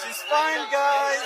She's fine, guys.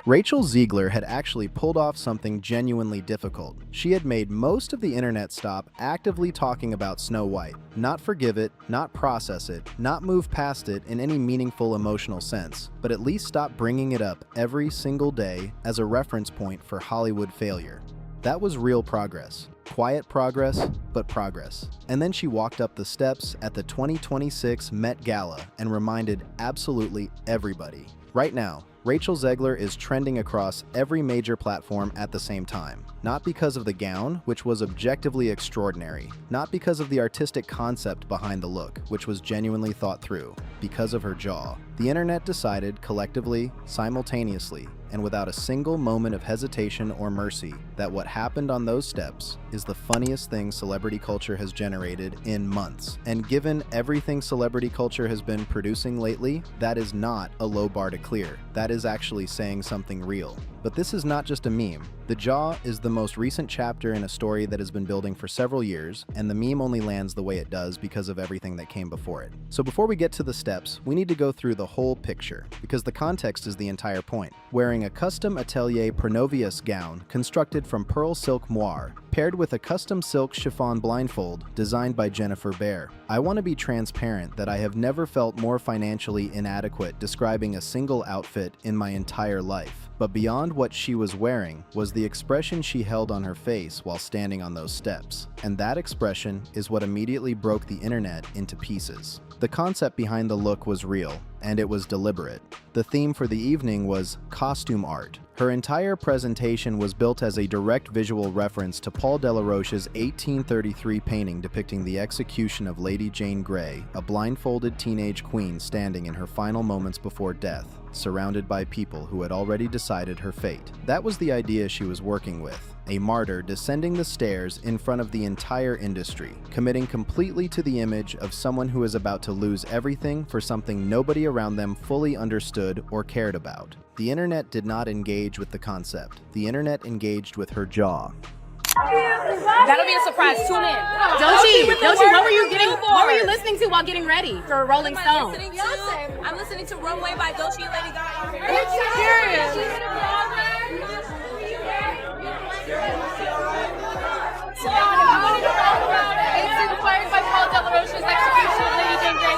Rachel Zegler had actually pulled off something genuinely difficult. She had made most of the internet stop actively talking about Snow White, not forgive it, not process it, not move past it in any meaningful emotional sense, but at least stop bringing it up every single day as a reference point for Hollywood failure. That was real progress. Quiet progress, but progress. And then she walked up the steps at the 2026 Met Gala and reminded absolutely everybody. Right now, Rachel Zegler is trending across every major platform at the same time. Not because of the gown, which was objectively extraordinary. Not because of the artistic concept behind the look, which was genuinely thought through. Because of her jaw. The internet decided collectively, simultaneously, and without a single moment of hesitation or mercy, that what happened on those steps is the funniest thing celebrity culture has generated in months. And given everything celebrity culture has been producing lately, that is not a low bar to clear. That is actually saying something real. But this is not just a meme. The jaw is the most recent chapter in a story that has been building for several years, and the meme only lands the way it does because of everything that came before it. So before we get to the steps, we need to go through the whole picture, because the context is the entire point. Wearing a custom Atelier Pronovius gown constructed from pearl silk moire, paired with a custom silk chiffon blindfold designed by Jennifer Behr. I want to be transparent that I have never felt more financially inadequate describing a single outfit in my entire life. But beyond what she was wearing was the expression she held on her face while standing on those steps. And that expression is what immediately broke the internet into pieces. The concept behind the look was real, and it was deliberate. The theme for the evening was costume art. Her entire presentation was built as a direct visual reference to Paul Delaroche's 1833 painting depicting the execution of Lady Jane Grey, a blindfolded teenage queen standing in her final moments before death, surrounded by people who had already decided her fate. That was the idea she was working with. A martyr descending the stairs in front of the entire industry, committing completely to the image of someone who is about to lose everything for something nobody around them fully understood or cared about. The internet did not engage with the concept. The internet engaged with her jaw. That'll be a surprise. Tune in. Dochi, what were you listening to while getting ready for Rolling Stone? I'm listening to Runway by Dochi and Lady Gaga. It's inspired by Paul Delaroche's execution of Lady Jane Grey.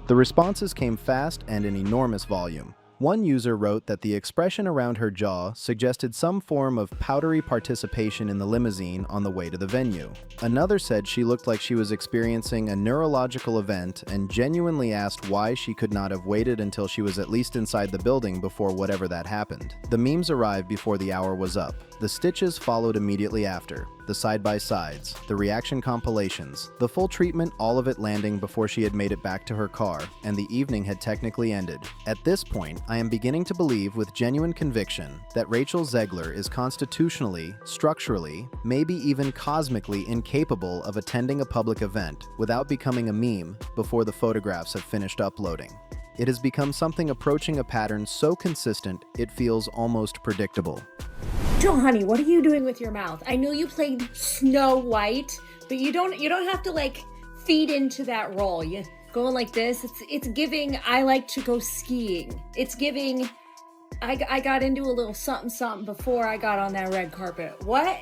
The responses came fast and in enormous volume. One user wrote that the expression around her jaw suggested some form of powdery participation in the limousine on the way to the venue. Another said she looked like she was experiencing a neurological event and genuinely asked why she could not have waited until she was at least inside the building before whatever that happened. The memes arrived before the hour was up. The stitches followed immediately after. The side-by-sides, the reaction compilations, the full treatment, all of it landing before she had made it back to her car, and the evening had technically ended. At this point, I am beginning to believe with genuine conviction that Rachel Zegler is constitutionally, structurally, maybe even cosmically incapable of attending a public event without becoming a meme before the photographs have finished uploading. It has become something approaching a pattern so consistent it feels almost predictable. Joe, honey, what are you doing with your mouth? I know you played Snow White, but you don't have to like feed into that role. You going like this. It's giving. I like to go skiing. It's giving. I got into a little something before I got on that red carpet. What?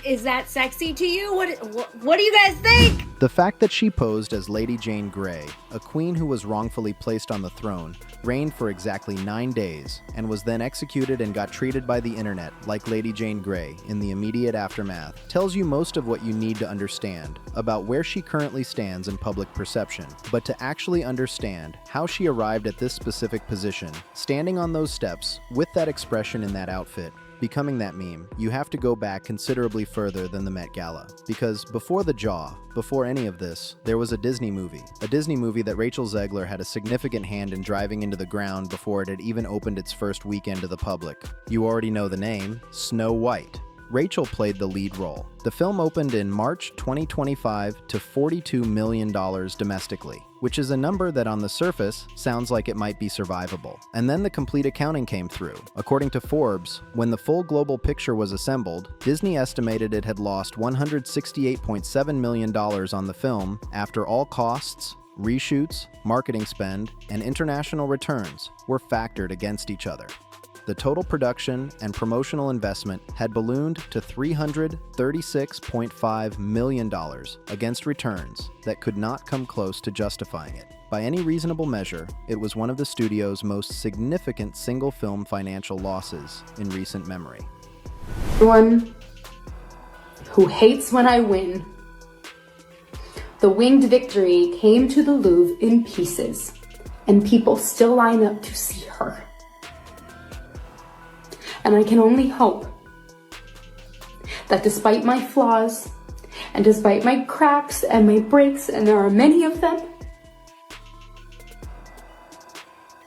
Is that sexy to you? What do you guys think? The fact that she posed as Lady Jane Grey, a queen who was wrongfully placed on the throne, reigned for exactly 9 days, and was then executed and got treated by the internet like Lady Jane Grey in the immediate aftermath, tells you most of what you need to understand about where she currently stands in public perception. But to actually understand how she arrived at this specific position, standing on those steps, with that expression in that outfit, becoming that meme, you have to go back considerably further than the Met Gala. Because before the jaw, before any of this, there was a Disney movie that Rachel Zegler had a significant hand in driving into the ground before it had even opened its first weekend to the public. You already know the name, Snow White. Rachel played the lead role. The film opened in March 2025 to $42 million domestically, which is a number that on the surface sounds like it might be survivable. And then the complete accounting came through. According to Forbes, when the full global picture was assembled, Disney estimated it had lost $168.7 million on the film after all costs, reshoots, marketing spend, and international returns were factored against each other. The total production and promotional investment had ballooned to $336.5 million against returns that could not come close to justifying it. By any reasonable measure, it was one of the studio's most significant single-film financial losses in recent memory. Everyone who hates when I win. The winged victory came to the Louvre in pieces, and people still line up to see her. And I can only hope that despite my flaws, and despite my cracks and my breaks, and there are many of them,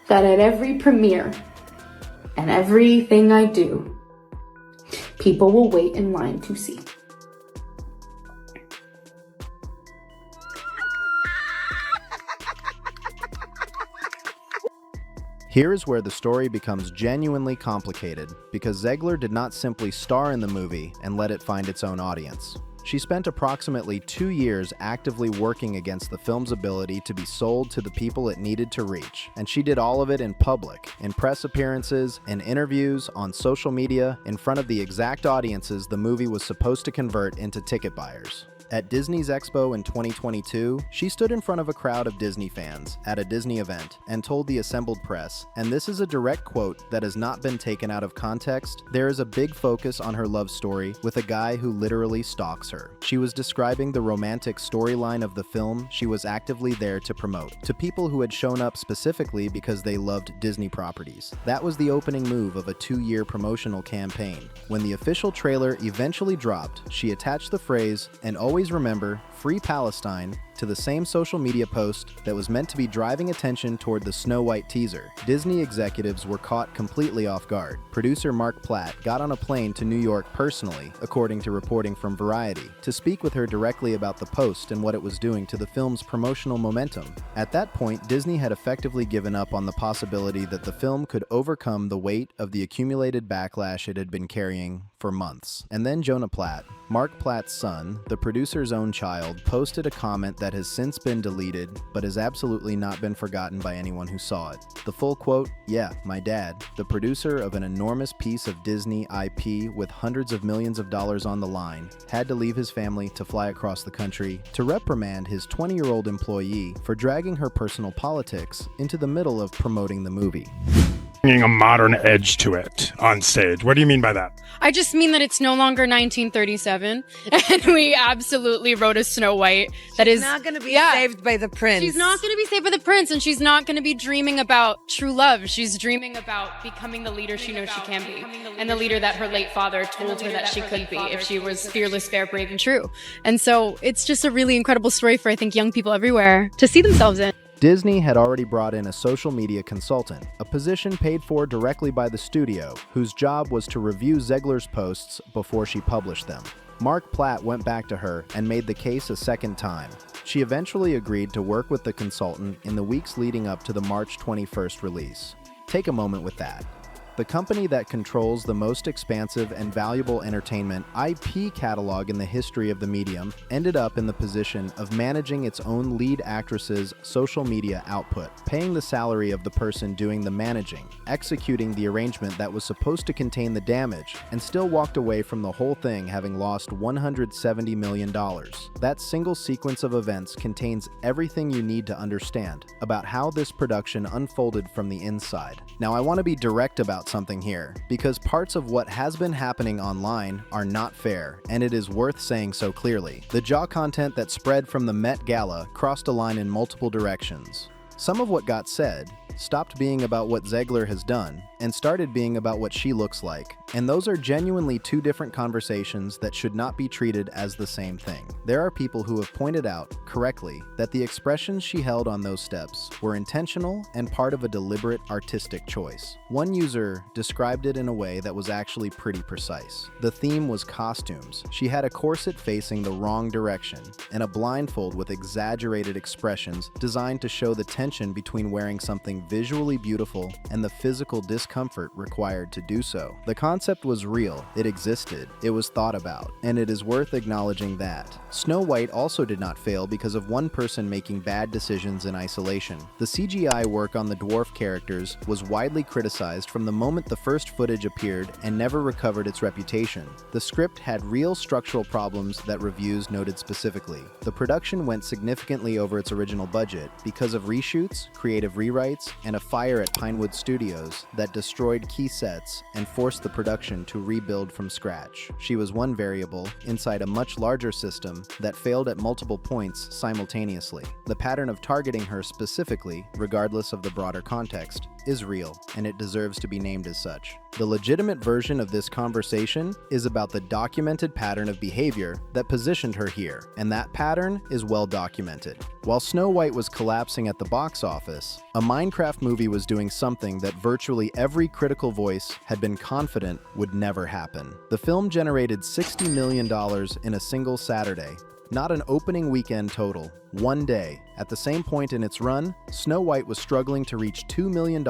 that at every premiere and everything I do, people will wait in line to see. Here is where the story becomes genuinely complicated, because Zegler did not simply star in the movie and let it find its own audience. She spent approximately 2 years actively working against the film's ability to be sold to the people it needed to reach, and she did all of it in public, in press appearances, in interviews, on social media, in front of the exact audiences the movie was supposed to convert into ticket buyers. At Disney's Expo in 2022, she stood in front of a crowd of Disney fans at a Disney event and told the assembled press, and this is a direct quote that has not been taken out of context, there is a big focus on her love story with a guy who literally stalks her. She was describing the romantic storyline of the film she was actively there to promote, to people who had shown up specifically because they loved Disney properties. That was the opening move of a 2-year promotional campaign. When the official trailer eventually dropped, she attached the phrase, "And always remember, Free Palestine," to the same social media post that was meant to be driving attention toward the Snow White teaser. Disney executives were caught completely off guard. Producer Mark Platt got on a plane to New York personally, according to reporting from Variety, to speak with her directly about the post and what it was doing to the film's promotional momentum. At that point, Disney had effectively given up on the possibility that the film could overcome the weight of the accumulated backlash it had been carrying for months. And then Jonah Platt, Mark Platt's son, the producer's own child, posted a comment that has since been deleted, but has absolutely not been forgotten by anyone who saw it. The full quote, "Yeah, my dad, the producer of an enormous piece of Disney IP with hundreds of millions of dollars on the line, had to leave his family to fly across the country to reprimand his 20-year-old employee for dragging her personal politics into the middle of promoting the movie." Bringing a modern edge to it on stage. What do you mean by that? I just mean that it's no longer 1937, and we absolutely wrote a Snow White that is not going to be saved by the prince. She's not going to be saved by the prince, and she's not going to be dreaming about true love. She's dreaming about becoming the leader she knows she can be, and the leader that her late father told her that she could be if she was fearless, fair, brave, and true. And so it's just a really incredible story for, I think, young people everywhere to see themselves in. Disney had already brought in a social media consultant, a position paid for directly by the studio, whose job was to review Zegler's posts before she published them. Mark Platt went back to her and made the case a second time. She eventually agreed to work with the consultant in the weeks leading up to the March 21st release. Take a moment with that. The company that controls the most expansive and valuable entertainment IP catalog in the history of the medium ended up in the position of managing its own lead actress's social media output, paying the salary of the person doing the managing, executing the arrangement that was supposed to contain the damage, and still walked away from the whole thing having lost $170 million. That single sequence of events contains everything you need to understand about how this production unfolded from the inside. Now, I want to be direct about something here, because parts of what has been happening online are not fair, and it is worth saying so clearly. The jaw content that spread from the Met Gala crossed a line in multiple directions. Some of what got said stopped being about what Zegler has done and started being about what she looks like, And those are genuinely two different conversations that should not be treated as the same thing. There are people who have pointed out, correctly, that the expressions she held on those steps were intentional and part of a deliberate artistic choice. One user described it in a way that was actually pretty precise. The theme was costumes. She had a corset facing the wrong direction and a blindfold with exaggerated expressions designed to show the tension between wearing something visually beautiful and the physical discomfort required to do so. The concept was real, it existed, it was thought about, and it is worth acknowledging that. Snow White also did not fail because of one person making bad decisions in isolation. The CGI work on the dwarf characters was widely criticized from the moment the first footage appeared and never recovered its reputation. The script had real structural problems that reviews noted specifically. The production went significantly over its original budget because of reshoots, creative rewrites, and a fire at Pinewood Studios that destroyed key sets and forced the production to rebuild from scratch. She was one variable inside a much larger system that failed at multiple points simultaneously. The pattern of targeting her specifically, regardless of the broader context, is real, and it deserves to be named as such. The legitimate version of this conversation is about the documented pattern of behavior that positioned her here, and that pattern is well documented. While Snow White was collapsing at the box office, a Minecraft movie was doing something that virtually every critical voice had been confident would never happen. The film generated $60 million in a single Saturday, not an opening weekend total, one day. At the same point in its run, Snow White was struggling to reach $2 million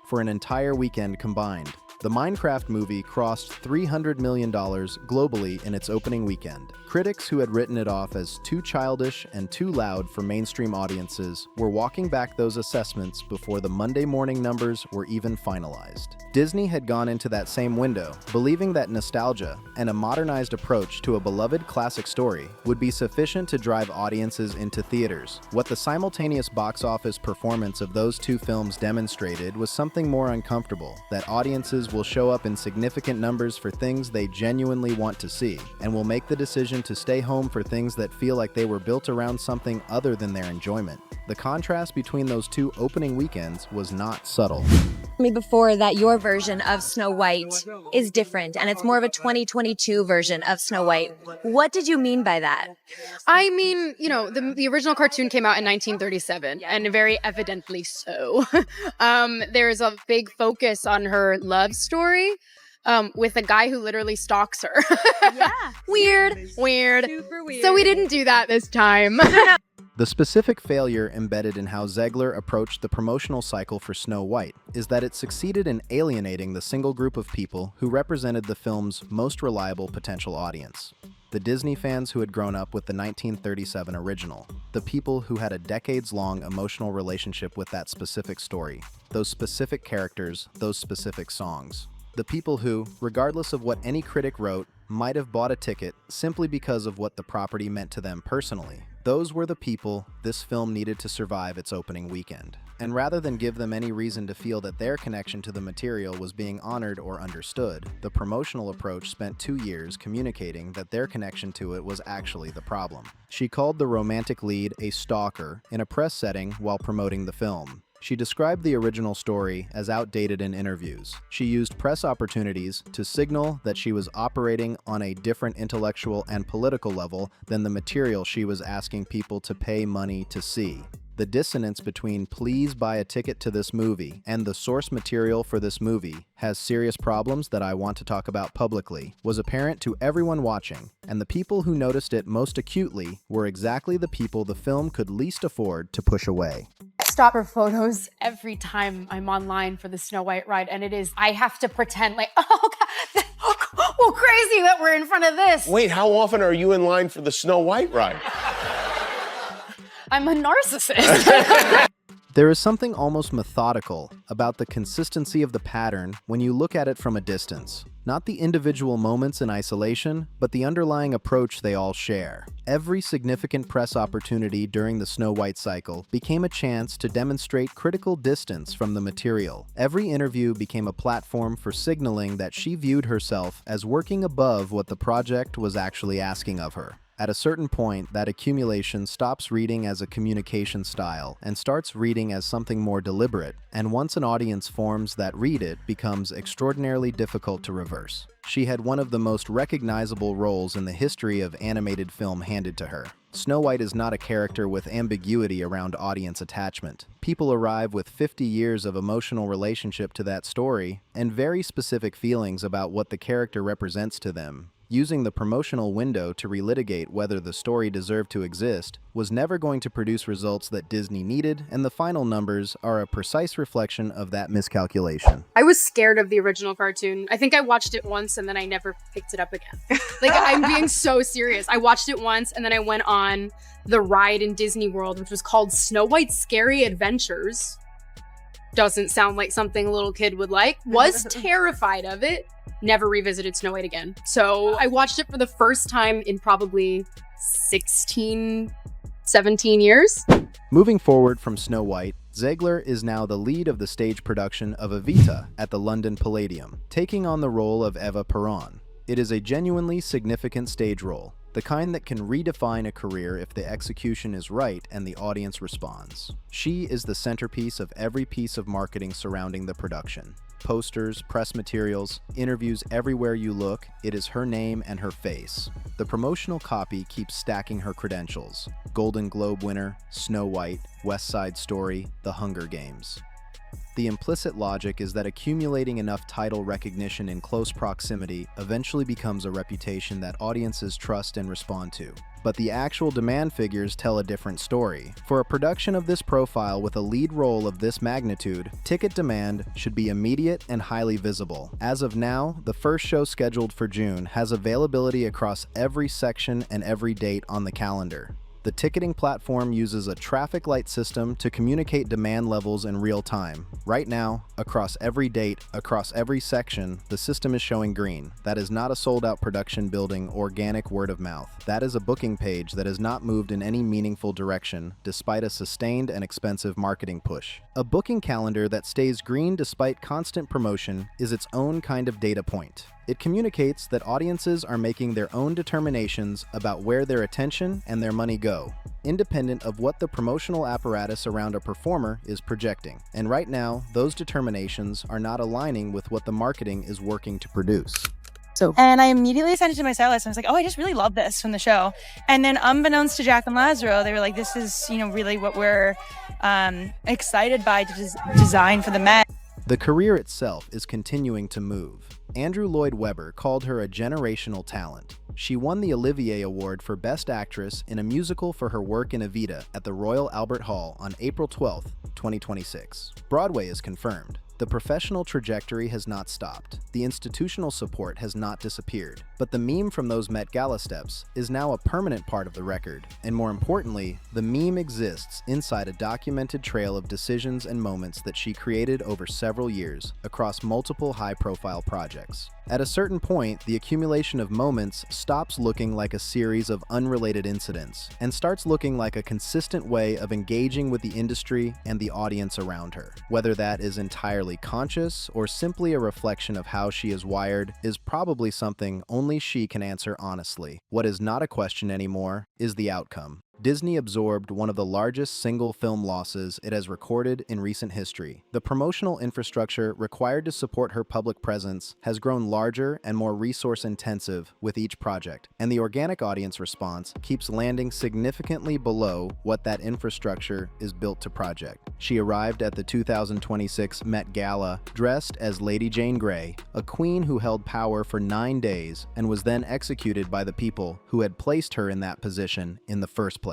for an entire weekend combined. The Minecraft movie crossed $300 million globally in its opening weekend. Critics who had written it off as too childish and too loud for mainstream audiences were walking back those assessments before the Monday morning numbers were even finalized. Disney had gone into that same window, believing that nostalgia and a modernized approach to a beloved classic story would be sufficient to drive audiences into theaters. What the simultaneous box office performance of those two films demonstrated was something more uncomfortable, that audiences will show up in significant numbers for things they genuinely want to see, and will make the decision to stay home for things that feel like they were built around something other than their enjoyment. The contrast between those two opening weekends was not subtle. Me before that your version of Snow White is different and it's more of a 2022 version of Snow White. What did you mean by that? I mean, you know, the original cartoon came out in 1937, and very evidently so. There's a big focus on her love story with a guy who literally stalks her. Yeah. Weird. Super weird. So we didn't do that this time. The specific failure embedded in how Zegler approached the promotional cycle for Snow White is that it succeeded in alienating the single group of people who represented the film's most reliable potential audience. The Disney fans who had grown up with the 1937 original, the people who had a decades-long emotional relationship with that specific story, those specific characters, those specific songs. The people who, regardless of what any critic wrote, might have bought a ticket simply because of what the property meant to them personally. Those were the people this film needed to survive its opening weekend. And rather than give them any reason to feel that their connection to the material was being honored or understood, the promotional approach spent 2 years communicating that their connection to it was actually the problem. She called the romantic lead a stalker in a press setting while promoting the film. She described the original story as outdated in interviews. She used press opportunities to signal that she was operating on a different intellectual and political level than the material she was asking people to pay money to see. The dissonance between "please buy a ticket to this movie" and the source material for this movie has serious problems that I want to talk about publicly, was apparent to everyone watching, and the people who noticed it most acutely were exactly the people the film could least afford to push away. Stop for photos every time I'm online for the Snow White ride, and I have to pretend like, oh God, well, crazy that we're in front of this. Wait, how often are you in line for the Snow White ride? I'm a narcissist. There is something almost methodical about the consistency of the pattern when you look at it from a distance. Not the individual moments in isolation, but the underlying approach they all share. Every significant press opportunity during the Snow White cycle became a chance to demonstrate critical distance from the material. Every interview became a platform for signaling that she viewed herself as working above what the project was actually asking of her. At a certain point, that accumulation stops reading as a communication style and starts reading as something more deliberate, and once an audience forms that read it, becomes extraordinarily difficult to reverse. She had one of the most recognizable roles in the history of animated film handed to her. Snow White is not a character with ambiguity around audience attachment. People arrive with 50 years of emotional relationship to that story and very specific feelings about what the character represents to them. Using the promotional window to relitigate whether the story deserved to exist was never going to produce results that Disney needed, and the final numbers are a precise reflection of that miscalculation. I was scared of the original cartoon. I think I watched it once and then I never picked it up again. Like, I'm being so serious. I watched it once and then I went on the ride in Disney World, which was called Snow White's Scary Adventures. Doesn't sound like something a little kid would like. Was terrified of it. Never revisited Snow White again. So I watched it for the first time in probably 16, 17 years. Moving forward from Snow White, Zegler is now the lead of the stage production of Evita at the London Palladium, taking on the role of Eva Peron. It is a genuinely significant stage role, the kind that can redefine a career if the execution is right and the audience responds. She is the centerpiece of every piece of marketing surrounding the production. Posters, press materials, interviews everywhere you look, it is her name and her face. The promotional copy keeps stacking her credentials. Golden Globe winner, Snow White, West Side Story, The Hunger Games. The implicit logic is that accumulating enough title recognition in close proximity eventually becomes a reputation that audiences trust and respond to. But the actual demand figures tell a different story. For a production of this profile with a lead role of this magnitude, ticket demand should be immediate and highly visible. As of now, the first show scheduled for June has availability across every section and every date on the calendar. The ticketing platform uses a traffic light system to communicate demand levels in real time. Right now, across every date, across every section, the system is showing green. That is not a sold-out production building organic word of mouth. That is a booking page that has not moved in any meaningful direction, despite a sustained and expensive marketing push. A booking calendar that stays green despite constant promotion is its own kind of data point. It communicates that audiences are making their own determinations about where their attention and their money go, independent of what the promotional apparatus around a performer is projecting. And right now, those determinations are not aligning with what the marketing is working to produce. And I immediately sent it to my stylist. And I was like, oh, I just really love this from the show. And then unbeknownst to Jack and Lazaro, they were like, this is, really what we're excited by to design for the Met. The career itself is continuing to move. Andrew Lloyd Webber called her a generational talent. She won the Olivier Award for Best Actress in a musical for her work in Evita at the Royal Albert Hall on April 12, 2026. Broadway is confirmed. The professional trajectory has not stopped. The institutional support has not disappeared. But the meme from those Met Gala steps is now a permanent part of the record. And more importantly, the meme exists inside a documented trail of decisions and moments that she created over several years across multiple high-profile projects. At a certain point, the accumulation of moments stops looking like a series of unrelated incidents and starts looking like a consistent way of engaging with the industry and the audience around her. Whether that is entirely conscious or simply a reflection of how she is wired is probably something only she can answer honestly. What is not a question anymore is the outcome. Disney absorbed one of the largest single film losses it has recorded in recent history. The promotional infrastructure required to support her public presence has grown larger and more resource-intensive with each project, and the organic audience response keeps landing significantly below what that infrastructure is built to project. She arrived at the 2026 Met Gala dressed as Lady Jane Grey, a queen who held power for 9 days and was then executed by the people who had placed her in that position in the first place.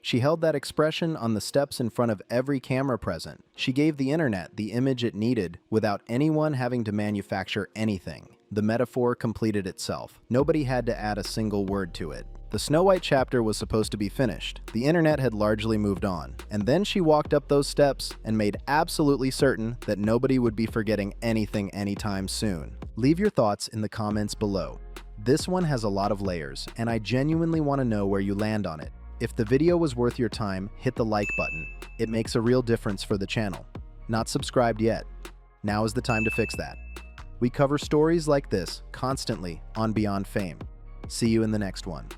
She held that expression on the steps in front of every camera present. She gave the internet the image it needed without anyone having to manufacture anything. The metaphor completed itself. Nobody had to add a single word to it. The Snow White chapter was supposed to be finished. The internet had largely moved on. And then she walked up those steps and made absolutely certain that nobody would be forgetting anything anytime soon. Leave your thoughts in the comments below. This one has a lot of layers, and I genuinely want to know where you land on it. If the video was worth your time, hit the like button. It makes a real difference for the channel. Not subscribed yet? Now is the time to fix that. We cover stories like this constantly on BeyondFame. See you in the next one.